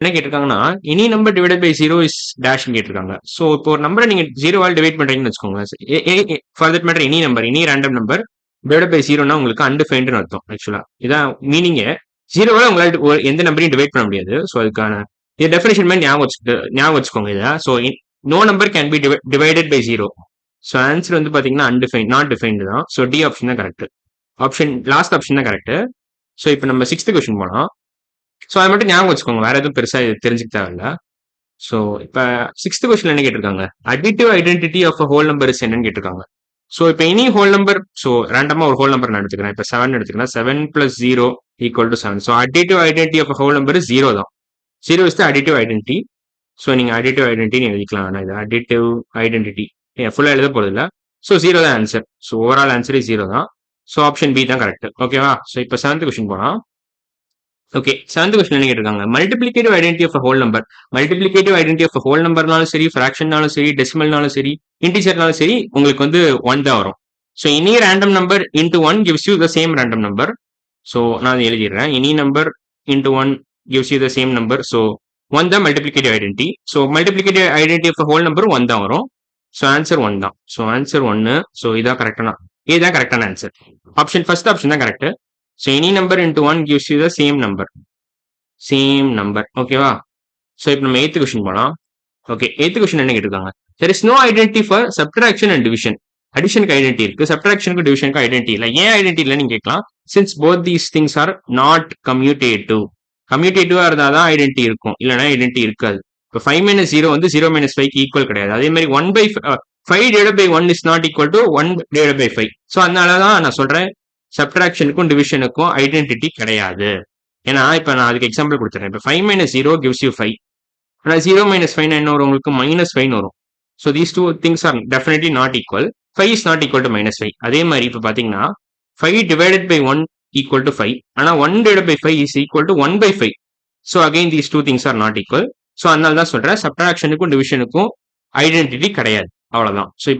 என்ன கேட்டிருக்காங்கன்னா any number divided by zero is dash கேட்டிருக்காங்க. ஸோ இப்போ ஒரு நம்பரை நீங்க ஜீரோவால் டிவைட் பண்றீங்கன்னு வச்சுக்கோங்க. For that matter any random number divide by ஜீரோனா உங்களுக்கு அன்டிஃபைன்டு அர்த்தம். ஆக்சுவலா இதான் மீனிங். ஜீரோவால உங்களால் எந்த நம்பரையும் டிவைட் பண்ண முடியாது. ஸோ அதுக்கான இது டெஃபினேஷன் மாதிரி ஞாபகம் வச்சுக்கோங்க இதை. So no number can be divided by zero. So answer வந்து பாத்தீங்கன்னா அன்டிஃபைன் நாட் டிஃபைன்டு தான். ஸோ டி ஆப்ஷன் தான் கரெக்ட். லாஸ்ட் ஆப்ஷன் தான் கரெக்ட். ஸோ இப்போ நம்ம 6th கொஸ்டின் போனோம். ஸோ அதை மட்டும் ஞாபகம் வச்சுக்கோங்க, வேற எதுவும் பெருசா தெரிஞ்சுக்க தேவையில்ல. ஸோ இப்போ 6th கொஸ்டின் என்ன கேட்டிருக்காங்க, additive identity of whole number is என்னன்னு கேட்டிருக்காங்க. ஸோ இப்போ எனி ஹோல் நம்பர், ஸோ ரேண்டமா ஒரு ஹோல் நம்பர் நான் எடுத்துக்கிறேன். இப்போ 7 எடுத்துக்கிறேன். 7 + 0 = 7. So additive identity of whole number 0 தான். 0 is the additive identity. So நீங்க அடிட்டிவ் ஐடென்டிட்டி எழுதிக்கலாம். ஆனால் இது அடிட்டிவ் ஐடென்டிட்டி ஃபுல்லாக எழுத போறது இல்லை. ஸோ 0 தான் ஆன்சர். ஸோ ஓவரால் ஆன்சரே 0 தான். ஸோ ஆப்ஷன் பி தான் கரெக்ட். ஓகேவா? ஸோ இப்போ 7th கொஸ்டின் போனா. ஓகே, 7th கொஸ்டின் என்ன கேட்டிருக்காங்க, multiplicative identity of whole number. Multiplicative identity of whole நம்பர்னாலும் சரி, ஃபிராக்ஷன்னாலும் சரி, டெசிமல்னாலும் சரி, இன்டிஜர்னாலும் சரி, உங்களுக்கு வந்து 1 தான் வரும். So any random number into 1 gives you the same random number. So நான் அதை எழுதிடுறேன். Any number into 1 gives you the same number. So 1 தான் multiplicative identity. So multiplicative identity of whole number 1 தான் வரும். ஸோ ஆன்சர் 1 தான். So answer 1. So இதான் கரெக்டான, இதுதான் கரெக்டான ஆன்சர். ஃபர்ஸ்ட் ஆப்ஷன் தான் correct. So any number into 1 gives you the same number. ஓகேவா? ஸோ இப்போ நம்ம 8th கொஸ்டின் போலாம். ஓகே, 8th கொஸ்டின் என்ன கேட்டிருக்காங்க, there is no identity for subtraction and division. அடிஷனுக்கு ஐடென்டி இருக்கு, சப்ட்ராக்ஷனுக்கு டிவிஷனுக்கு ஐடென்டி இல்லை. ஏன் ஐடென்டி இல்லை நீங்க கேட்கலாம். Since both these things are not commutative. கம்யூட்டேட்டிவா இருந்தால் தான் ஐடென்டி இருக்கும், இல்லைன்னா ஐடென்டி இருக்காது. இப்போ 5 - 0 வந்து 0 - 5க்கு ஈக்குவல் கிடையாது. அதே மாதிரி 1/5 is not equal to 1/5. So அதனால தான் நான் சொல்றேன் சப்ட்ராக்ஷனுக்கும் டிவிஷனுக்கும் ஐடென்டிட்டி கிடையாது. ஏன்னா இப்போ நான் அதுக்கு எக்ஸாம்பிள் கொடுத்துறேன். இப்போ 5 - 0 gives you 5. ஆனால் 0 - 5 என்ன வரும், உங்களுக்கு -5 வரும். So these two things are definitely not equal. 5 is not equal to -5. அதே மாதிரி இப்போ பார்த்தீங்கன்னா 5 divided by 1 equal to 5. ஆனால் 1 divided by 5 is equal to 1/5. So again these two things are not equal. So அதனால தான் சொல்றேன் சப்ட்ராக்ஷனுக்கும் டிவிஷனுக்கும் ஐடென்டிட்டி கிடையாது. அவ்வளவுதான். ஸோ இப்போ